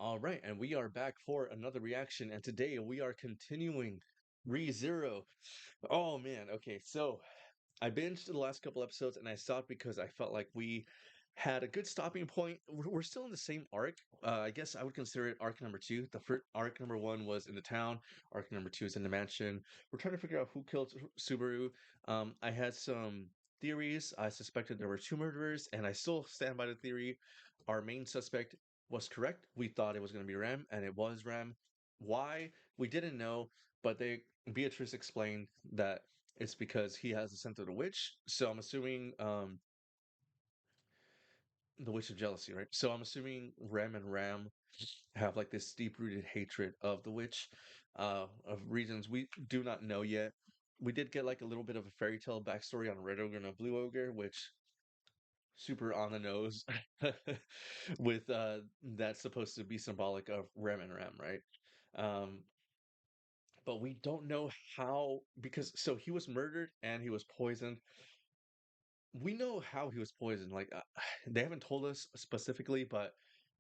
All right, and we are back for another reaction, and today we are continuing ReZero. Oh man, okay, so I binged the last couple episodes and I stopped because I felt like we had a good stopping point. We're still in the same arc. I guess I would consider it arc number two. The first arc number one was in the town. Arc number two is in the mansion. We're trying to figure out who killed Subaru. I had some theories. I suspected there were two murderers, and I still stand by the theory. Our main suspect was correct. We thought it was going to be Ram, and it was Ram. Why? We didn't know, but Beatrice explained that it's because he has the scent of the witch. So I'm assuming the witch of jealousy, right? So I'm assuming Rem and Ram have like this deep rooted hatred of the witch, of reasons we do not know yet. We did get like a little bit of a fairy tale backstory on Red Ogre and a Blue Ogre, which super on the nose with that's supposed to be symbolic of Rem and Ram, right? Um, but we don't know how, because so he was murdered and he was poisoned. We know how he was poisoned. Like they haven't told us specifically, but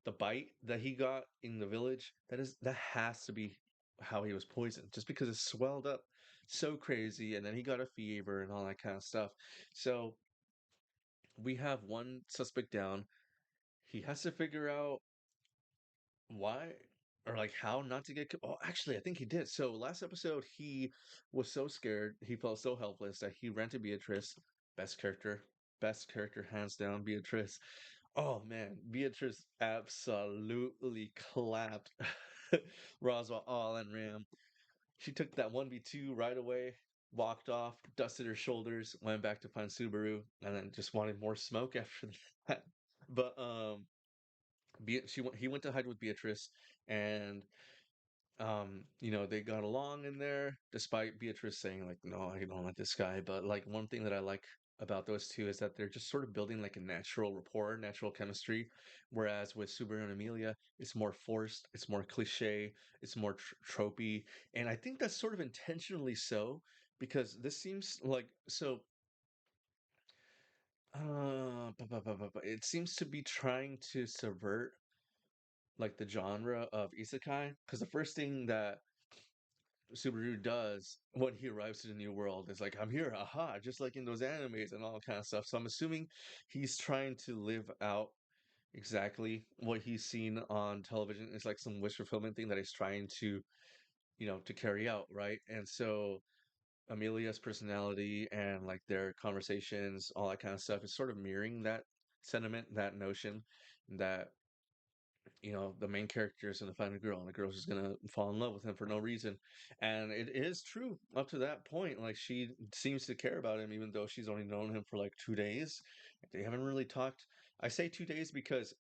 the bite that he got in the village, that has to be how he was poisoned. Just because it swelled up so crazy, and then he got a fever and all that kind of stuff. So we have one suspect down. He has to figure out why or like how not to get oh, actually I think he did. So last episode he was so scared, he felt so helpless that he ran to Beatrice. best character best character hands down, Beatrice. Oh man, Beatrice absolutely clapped Roswell all and Ram. She took that 1v2 right away, walked off, dusted her shoulders, went back to find Subaru, and then just wanted more smoke after that. But he went to hide with Beatrice, and they got along in there, despite Beatrice saying like, "No, I don't like this guy." But like one thing that I like about those two is that they're just sort of building like a natural rapport, natural chemistry. Whereas with Subaru and Amelia, it's more forced, it's more cliche, it's more tropey, and I think that's sort of intentionally so because this seems like so. It seems to be trying to subvert like the genre of isekai, because the first thing that Subaru does when he arrives to the new world is like, I'm here, aha, just like in those animes and all kind of stuff. So I'm assuming he's trying to live out exactly what he's seen on television. It's like some wish fulfillment thing that he's trying to, to carry out, right? And so Amelia's personality and like their conversations, all that kind of stuff is sort of mirroring that sentiment, that notion that the main character is going to find a girl and the girl's just going to fall in love with him for no reason. And it is true up to that point. Like she seems to care about him, even though she's only known him for like 2 days. They haven't really talked. I say 2 days because,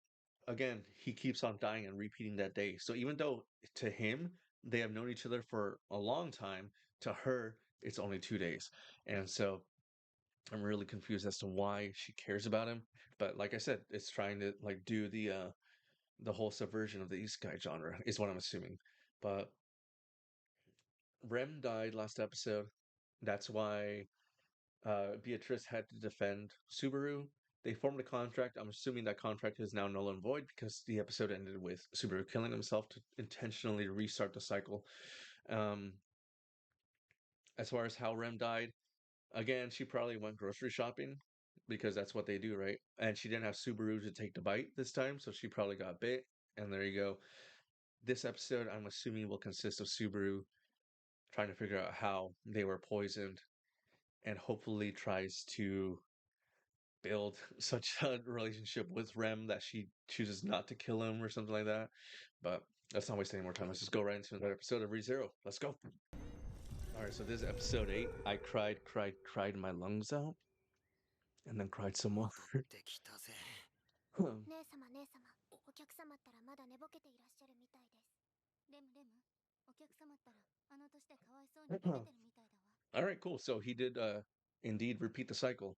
again, he keeps on dying and repeating that day. So even though to him, they have known each other for a long time, to her, it's only 2 days. And so I'm really confused as to why she cares about him. But like I said, it's trying to like do the whole subversion of the isekai genre is what I'm assuming. But Rem died last episode. That's why Beatrice had to defend Subaru. They formed a contract. I'm assuming that contract is now null and void because the episode ended with Subaru killing himself to intentionally restart the cycle. Um, as far as how Rem died, again, she probably went grocery shopping because that's what they do, right? And she didn't have Subaru to take the bite this time, so she probably got bit. And there you go. This episode, I'm assuming, will consist of Subaru trying to figure out how they were poisoned and hopefully tries to build such a relationship with Rem that she chooses not to kill him or something like that. But let's not waste any more time. Let's just go right into another episode of ReZero. Let's go. All right, so this is episode 8. I cried my lungs out and then cried some more. 姉様、お客様ったらまだ寝ぼけていらっしゃるみたいです。でも、お客様ったらあの年でかわいそうに老けてるみたいだわ。 All right, cool. So he did indeed repeat the cycle.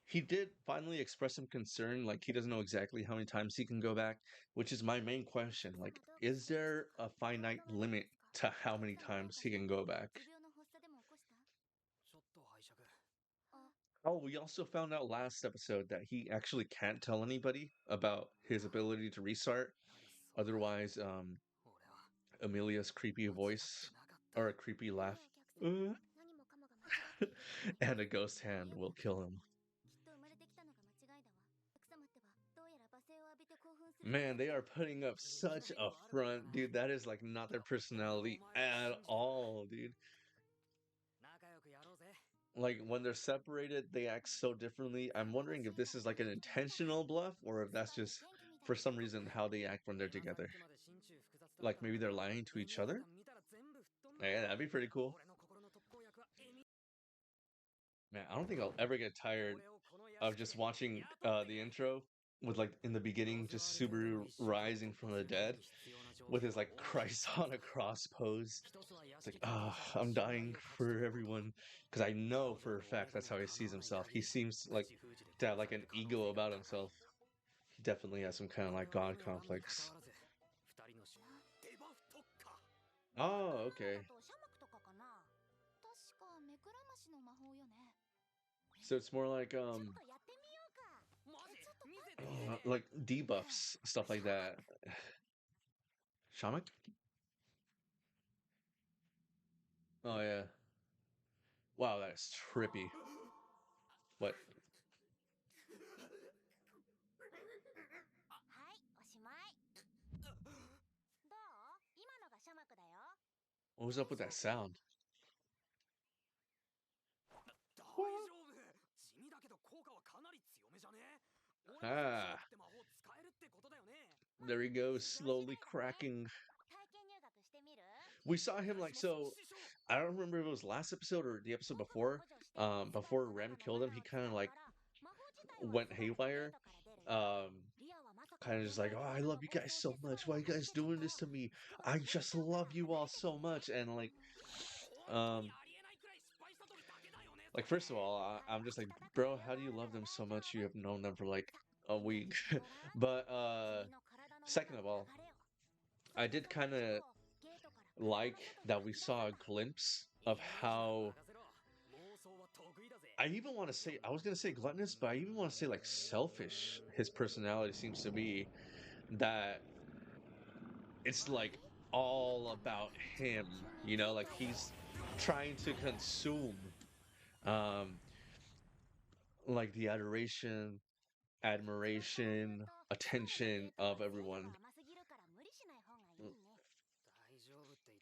He did finally express some concern, like he doesn't know exactly how many times he can go back, which is my main question. Like, is there a finite limit to how many times he can go back? Oh, we also found out last episode that he actually can't tell anybody about his ability to restart. Otherwise, Amelia's creepy voice or a creepy laugh "Uh," and a ghost hand will kill him. Man, they are putting up such a front, dude. That is like not their personality at all, dude. Like when they're separated, they act so differently. I'm wondering if this is like an intentional bluff or if that's just for some reason how they act when they're together. Like maybe they're lying to each other. Yeah, that'd be pretty cool. Man, I don't think I'll ever get tired of just watching the intro with like in the beginning just Subaru rising from the dead with his like Christ on a cross pose. It's like, ah, I'm dying for everyone because I know for a fact that's how he sees himself. He seems like to have like an ego about himself. He definitely has some kind of like God complex. Oh, okay. So it's more like debuffs, stuff like that. Shamak? Oh yeah. Wow, that's trippy. What? What was up with that sound? What? Ah, there he goes, slowly cracking. We saw him like so. I don't remember if it was last episode or the episode before. Before Rem killed him, he kind of like went haywire. Um, kind of just like, oh, I love you guys so much. Why are you guys doing this to me? I just love you all so much. And um, like first of all, I'm just like, bro, how do you love them so much? You have known them for like a week. But second of all, I did kind of like that we saw a glimpse of how I even want to say I was gonna say gluttonous, but I even want to say like selfish his personality seems to be that it's like all about him, like he's trying to consume um like the admiration, attention of everyone.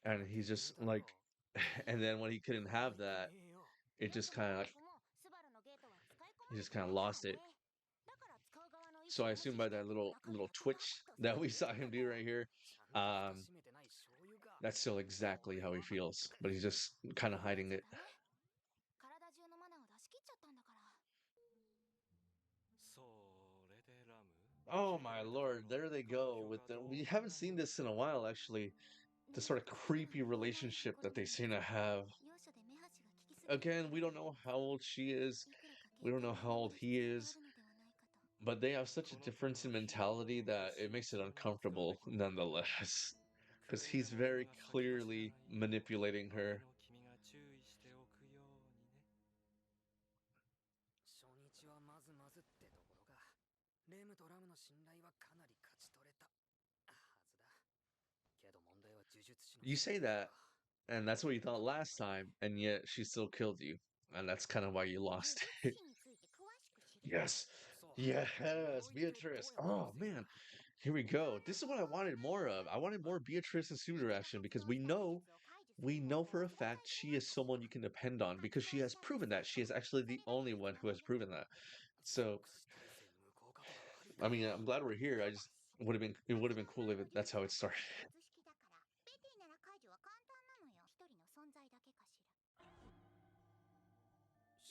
And he's just like and then when he couldn't have that, it just kind of like he just kind of lost it. So I assume by that little twitch that we saw him do right here, um, that's still exactly how he feels, but he's just kind of hiding it. Oh my lord, there they go with them. We haven't seen this in a while, actually. The sort of creepy relationship that they seem to have. Again, we don't know how old she is. We don't know how old he is. But they have such a difference in mentality that it makes it uncomfortable nonetheless. Because he's very clearly manipulating her. You say that, and that's what you thought last time, and yet she still killed you. And that's kind of why you lost it. Yes. Yes, Beatrice. Oh man. Here we go. This is what I wanted more of. I wanted more Beatrice and Suter action because we know for a fact she is someone you can depend on because she has proven that. She is actually the only one who has proven that. So, I mean, I'm glad we're here. I just would have been cool if that's how it started.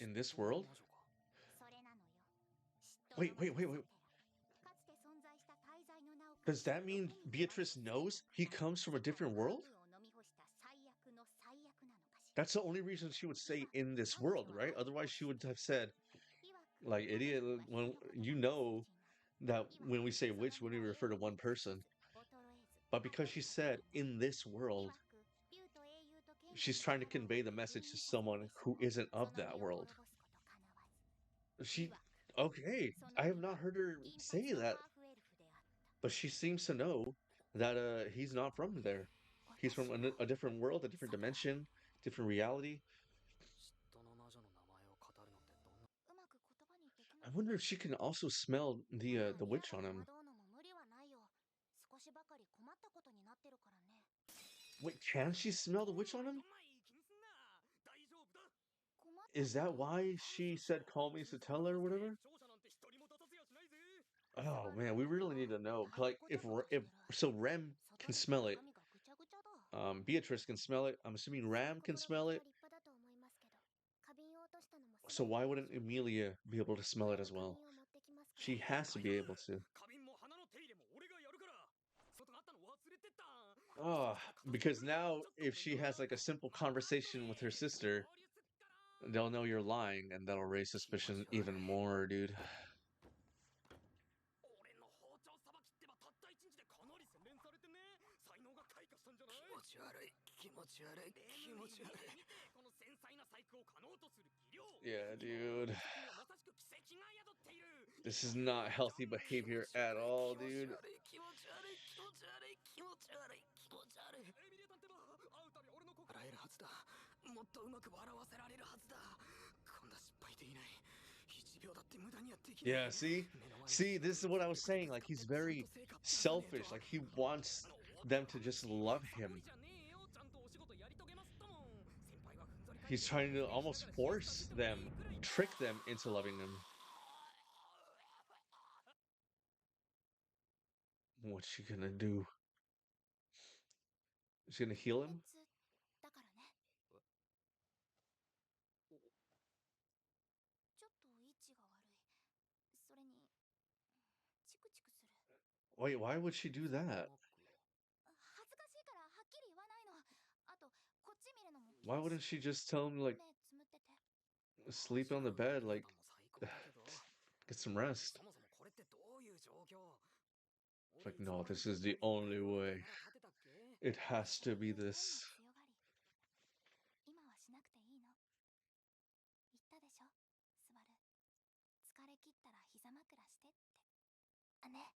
In this world? Wait. Does that mean Beatrice knows he comes from a different world? That's the only reason she would say in this world, right? Otherwise, she would have said, like, idiot, when that when we say witch, when we refer to one person. But because she said in this world, she's trying to convey the message to someone who isn't of that world. She, okay, I have not heard her say that, but she seems to know. that he's not from there. He's from a different world, a different dimension, different reality. I wonder if she can also smell the witch on him. Wait, can she smell the witch on him? Is that why she said call me to tell her or whatever? Oh man, we really need to know. Like if so Rem can smell it. Beatrice can smell it. I'm assuming Ram can smell it. So why wouldn't Emilia be able to smell it as well? She has to be able to. Oh, because now if she has like a simple conversation with her sister, they'll know you're lying and that'll raise suspicion even more, dude. 気持ち悪い気持ち悪い気持ち悪い Yeah, dude. This is not healthy behavior at all, dude. 気持ち悪い気持ち悪い気持ち悪い気持ち悪い気持ち悪い笑えるはずだもっとうまく笑わせられるはずだこんな失敗できない Yeah, see, this is what I was saying. Like he's very selfish. Like he wants them to just love him. He's trying to almost force them, trick them into loving him. What's she gonna do? Is she gonna heal him? 別だからねちょっと位置が悪いそれにチクチクする Wait, why would she do that? Why wouldn't she just tell him like 恥ずかしいからはっきり言わないのあとこっち見るのも危険目つむってて sleep on the bed, like もちろん今のも最高だけど get some rest? そもそもこれってどういう状況 It's like, no, this is the only way. It has to be this. 今はしなくていいの言ったでしょスバル疲れ切ったら膝枕してってね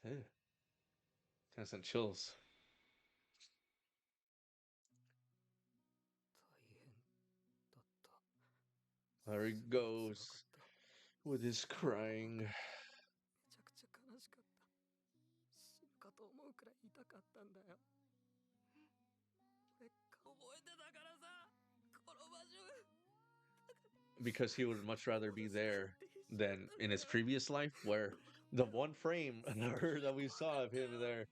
Hey, kind of sent chills. 大変だった There he すごく辛かっ goes た with his crying. めちゃくちゃ悲しかった死ぬかと思うくらい痛かったんだよ俺覚えてたからさこの場所 Because he would much rather be there than in his previous life, where the one frame that we saw of him there,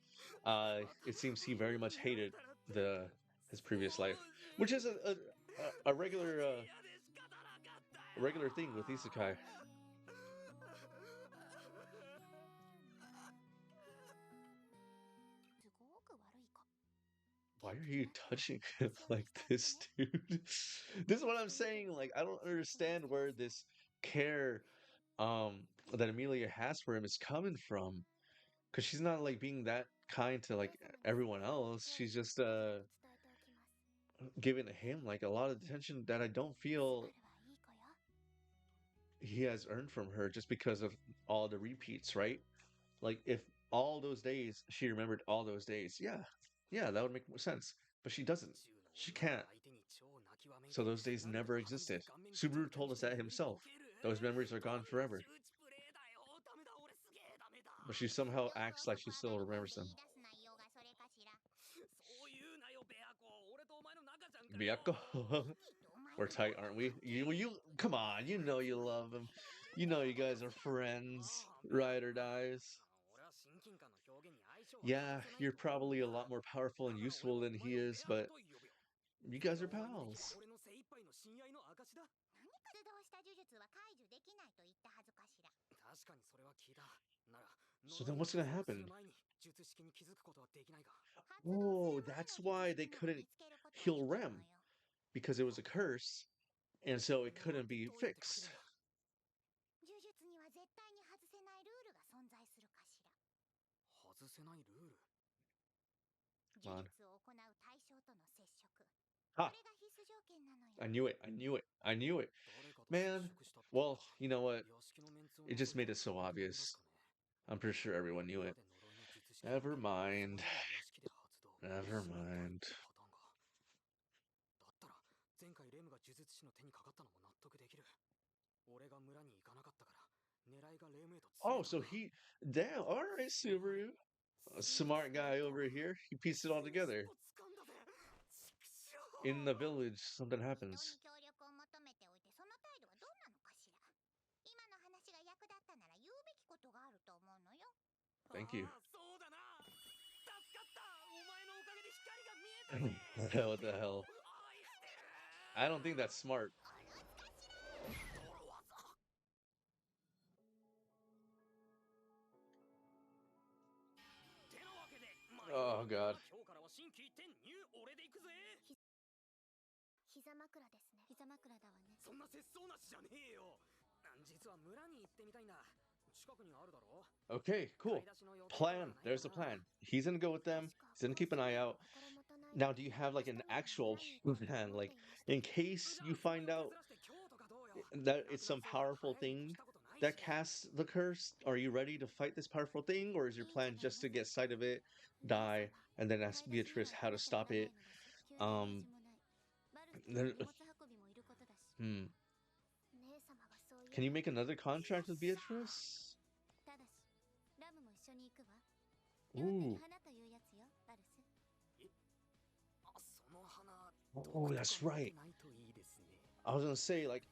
it seems he very much hated the his previous life, which is a regular thing with isekai. Why are you touching him like this, dude? This is what I'm saying. Like, I don't understand where this care that Amelia has for him is coming from. Because she's not like being that kind to like everyone else. She's just giving him like a lot of attention that I don't feel he has earned from her just because of all the repeats, right? Like if all those days she remembered all those days, yeah, that would make more sense. But she doesn't. She can't. So those days never existed. Subaru told us that himself. Those memories are gone forever. But she somehow acts like she still remembers them. そう言うなよベア子俺とお前の仲じゃんかよ Miyako, we're tight, aren't we? You come on, you know you love him. You know you guys are friends, ride or dies. Yeah, you're probably a lot more powerful and useful than he is, but you guys are pals. So then what's gonna happen? Oh, that's why they couldn't heal Rem, because it was a curse, and so it couldn't be fixed. 呪術には絶対に外せないルールが存在するかしら。外せないルール Come on. これ Ha! I knew it. I knew it. I knew it. Man, well, you know what? It just made it so obvious. I'm pretty sure everyone knew it. Never そ mind. の日の屋敷で発動 Never しまったっ mind. てパターンが。だったら前回レムが呪術師の手にかかったのも納得できる。俺が村に行かなかったから狙いがレムへと強い Oh, の so か。 he damn, all right, すごい。 Subaru. A 戦術 smart の guy 一歩 over here. He pieced it all ついに尻 together. 尾掴んだぜ。ちくしょ In the う。 village, something 人 happens. に協力を求めておいてその態度はどんなのかしら。今の話が役立ったなら言うべきことがあると思うのよ。 Thank you. ああそうだな。助かった。お前のおかげで光が見えたぜ。 What the hell? 愛してる。 I don't think that's smart. 泥技。てなわけで前の Oh 判断 god. は今日からは心機一転ニュー俺で行くぜ。膝枕ですね。膝枕だわね。そんな節操なしじゃねえよ。実は村に行ってみたいんだ。近くにあるだろ。 Okay, 買 cool. い出しの予定とかない Plan. か There's a な。 plan. He's gonna go with them. He's gonna keep an eye out. Now, do you have like an actual plan? Like, in case じゃ you あそれ find を out 削らして今日とかどうよ。 that 亡 it's くな some りそうな powerful 早いの thing 来たことない that し。 casts the curse? Are you ready to fight this powerful thing? Or is your plan just to get sight of it, die, and then ask Beatrice how to stop it? Um, there- hmm. Can you make another contract with Beatrice? ただしラムも一緒に行くわ。 Ooh. 花というやつよ、バルス。 あ、その花 Oh, that's right. ないといいですね。 I was gonna say, like,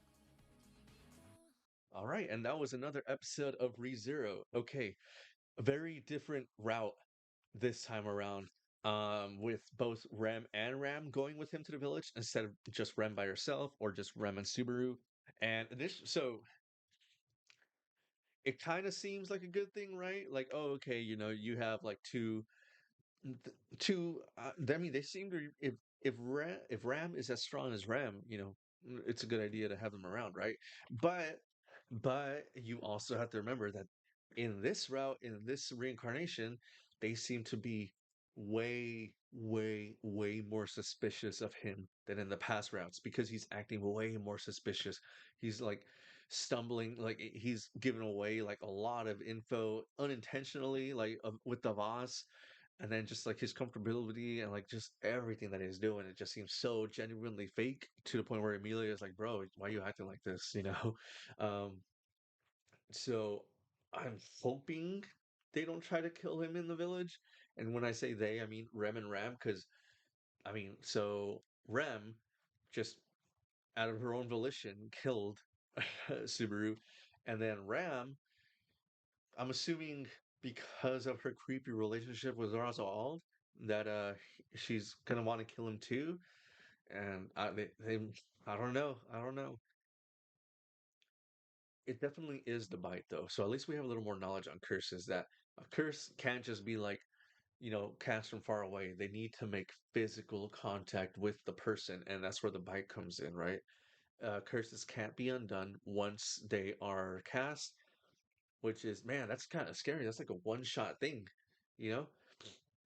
all right, and that was another episode of ReZero. Okay, a very different route this time around. With both Rem and Ram going with him to the village instead of just Rem by herself or just Rem and Subaru. And this, so it kind of seems like a good thing, right? Like, oh, okay, you have like two. I mean, they seem to if Ram is as strong as Ram, it's a good idea to have them around, right? But you also have to remember that in this route, in this reincarnation, they seem to be way, way, way more suspicious of him than in the past routes because he's acting way more suspicious. He's like stumbling, like he's giving away like a lot of info unintentionally, like with the Voss, and then just like his comfortability and like just everything that he's doing, it just seems so genuinely fake to the point where Amelia is like, bro, why are you acting like this, um so I'm hoping they don't try to kill him in the village. And when I say they, I mean Rem and Ram, because I mean, so Rem just out of her own volition killed Subaru, and then Ram, I'm assuming because of her creepy relationship with Oswald, that she's gonna want to kill him too. And I don't know. I don't know. It definitely is the bite though. So at least we have a little more knowledge on curses. That a curse can't just be like, cast from far away. They need to make physical contact with the person, and that's where the bite comes in, right? Curses can't be undone once they are cast, which is, man, that's kind of scary. That's like a one-shot thing, you know,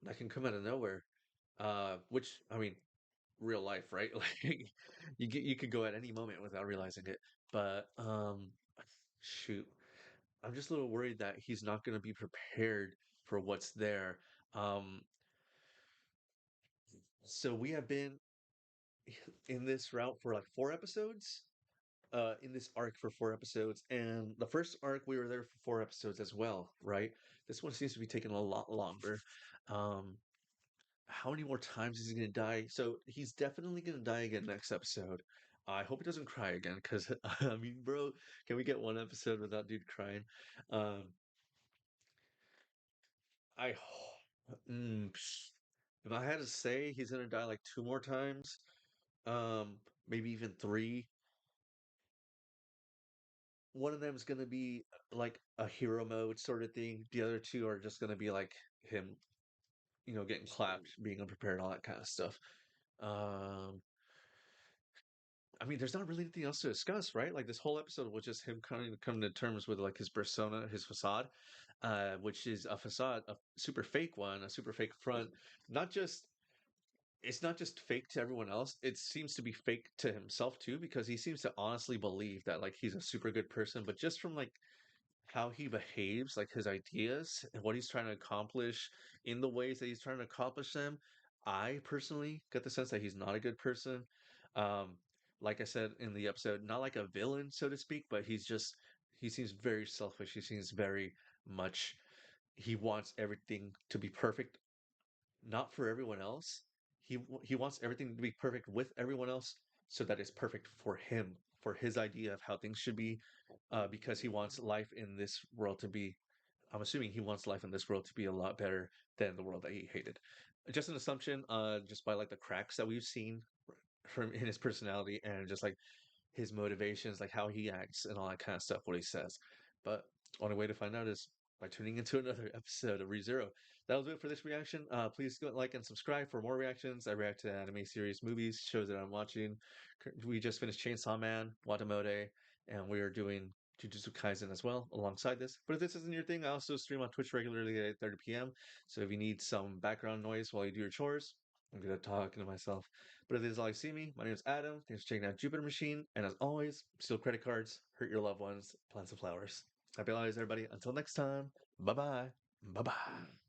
that can come out of nowhere. Which I mean, real life, right? Like you could go at any moment without realizing it. But shoot, I'm just a little worried that he's not going to be prepared for what's there. Um, so we have been in this route for like 4 episodes. In this arc for 4 episodes, and the first arc we were there for 4 episodes as well, right? This one seems to be taking a lot longer. Um, how many more times is he gonna die? So he's definitely gonna die again next episode. I hope he doesn't cry again, because I mean, bro, can we get one episode without dude crying? Um, I if I had to say he's gonna die like 2 more times, maybe even three. One of them is gonna be like a hero mode sort of thing. The other two are just gonna be like him, getting clapped, being unprepared, all that kind of stuff. Um, I mean, there's not really anything else to discuss, right? Like this whole episode was just him kind of coming to terms with like his persona, his facade, which is a facade, a super fake one, a super fake front. Not just It's not just fake to everyone else. It seems to be fake to himself too, because he seems to honestly believe that like he's a super good person, but just from like how he behaves, like his ideas and what he's trying to accomplish in the ways that he's trying to accomplish them, I personally get the sense that he's not a good person. Um, like I said in the episode, not like a villain, so to speak, but he seems very selfish. He seems very much he wants everything to be perfect, not for everyone else. He wants everything to be perfect with everyone else, so that it's perfect for him, for his idea of how things should be, because he wants life in this world to be. I'm assuming he wants life in this world to be a lot better than the world that he hated. Just an assumption, just by like the cracks that we've seen from in his personality and just like his motivations, like how he acts and all that kind of stuff, what he says. But only way to find out is by tuning into another episode of ReZero. That'll do it for this reaction. Please go like and subscribe for more reactions. I react to anime series, movies, shows that I'm watching. We just finished Chainsaw Man, Watamode, and we are doing Jujutsu Kaisen as well alongside this. But if this isn't your thing, I also stream on Twitch regularly at 8:30 p.m. So if you need some background noise while you do your chores, I'm good at talking to myself. But if this is all you see me, my name is Adam. Thanks for checking out Jupiter Machine. And as always, steal credit cards, hurt your loved ones, plant some flowers. Happy holidays, everybody. Until next time, bye bye. Bye bye.